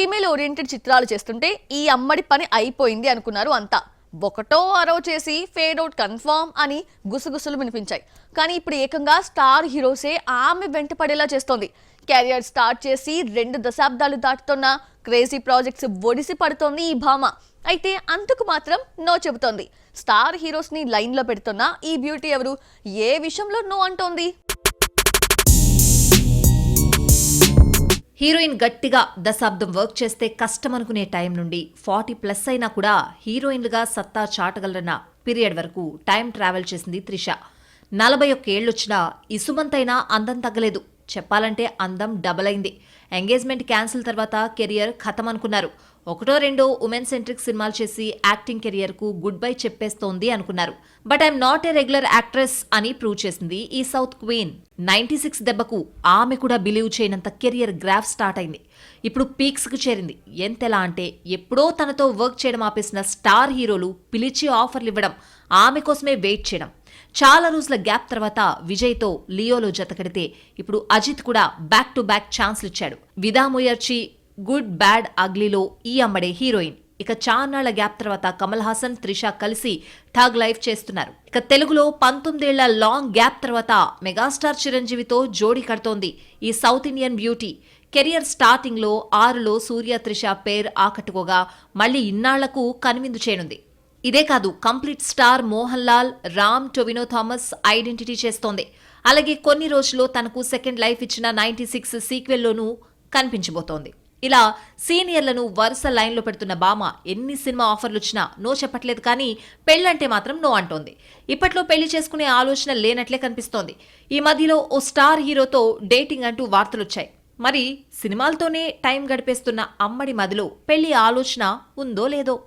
Female oriented చిత్రాలు చేస్తుంటే ఈ అమ్మడి పని అయిపోయింది అనుకున్నారు అంతా. ఒకటో అరో చేసి ఫేడ్ అవుట్ కన్ఫర్మ్ అని గుసగుసలు వినిపించాయి. కానీ ఇప్పుడు ఏకంగా స్టార్ హీరోసే ఆమె వెంట పడేలా చేస్తోంది. కెరియర్ స్టార్ట్ చేసి 2 దశాబ్దాలు దాటుతున్న క్రేజీ ప్రాజెక్ట్స్ ఒడిసి పడుతోంది ఈ భామ. అయితే అందుకు మాత్రం నో చెబుతోంది. స్టార్ హీరోస్ ని లైన్ లో పెడుతున్న ఈ బ్యూటీ ఎవరు? ఏ విషయంలో నో అంటోంది? హీరోయిన్ గట్టిగా దశాబ్దం వర్క్ చేస్తే కష్టం అనుకునే టైం నుండి 40+ అయినా కూడా హీరోయిన్లుగా సత్తా చాటగలరన్న పీరియడ్ వరకు టైం ట్రావెల్ చేసింది త్రిష. 41 ఏళ్లొచ్చినా ఇసుమంతైనా అందం తగ్గలేదు. చెప్పాలంటే అందం డబల్ అయింది. ఎంగేజ్మెంట్ క్యాన్సిల్ తర్వాత కెరియర్ ఖతం అనుకున్నారు. ఒకటో రెండో ఉమెన్ సెంట్రిక్ సినిమాలు చేసి యాక్టింగ్ కెరియర్ కు గుడ్ బై చెప్పేస్తోంది అనుకున్నారు. But I'm not a regular actress అని ప్రూవ్ చేసింది ఈ సౌత్ క్వీన్. 96 దెబ్బకు ఆమె కూడా బిలీవ్ చేయనంత కెరియర్ గ్రాఫ్ స్టార్ట్ అయింది. ఇప్పుడు పీక్స్ కు చేరింది. ఎంతెలా అంటే ఎప్పుడో తనతో వర్క్ చేయడం ఆపేసిన స్టార్ హీరోలు పిలిచి ఆఫర్లు ఇవ్వడం, ఆమె కోసమే వెయిట్ చేయడం. చాలా రోజుల గ్యాప్ తర్వాత విజయ్తో లియోలో జతకడితే ఇప్పుడు అజిత్ కూడా బ్యాక్ టు బ్యాక్ ఛాన్స్లు ఇచ్చాడు. విదా ముయర్చి గుడ్ బ్యాడ్ అగ్లీలో ఈ అమ్మడే హీరోయిన్. ఇక చాన్నాళ్ల గ్యాప్ తర్వాత కమల్ హాసన్, త్రిష కలిసి థగ్ లైఫ్ చేస్తున్నారు. ఇక తెలుగులో 19 ఏళ్ల లాంగ్ గ్యాప్ తర్వాత మెగాస్టార్ చిరంజీవితో జోడీ కడుతోంది ఈ south Indian beauty. Career starting లో 6లో సూర్య త్రిష పేర్ ఆకట్టుకోగా మళ్లీ ఇన్నాళ్లకు కనువిందు చేయనుంది. ఇదే కాదు, complete star Mohan Lal, Ram, Tovino Thomas identity చేస్తోంది. అలాగే కొన్ని రోజుల్లో తనకు సెకండ్ లైఫ్ ఇచ్చిన 96 సీక్వెల్లోనూ కనిపించబోతోంది. ఇలా సీనియర్లను వరుస లైన్లో పెడుతున్న భామ ఎన్ని సినిమా ఆఫర్లు వచ్చినా నో చెప్పట్లేదు. కానీ పెళ్ళంటే మాత్రం నో అంటోంది. ఇప్పట్లో పెళ్లి చేసుకునే ఆలోచన లేనట్లే కనిపిస్తోంది. ఈ మధ్యలో ఓ స్టార్ హీరోతో డేటింగ్ అంటూ వార్తలొచ్చాయి. మరి సినిమాలతోనే టైం గడిపేస్తున్న అమ్మడి మదిలో పెళ్లి ఆలోచన ఉందో లేదో?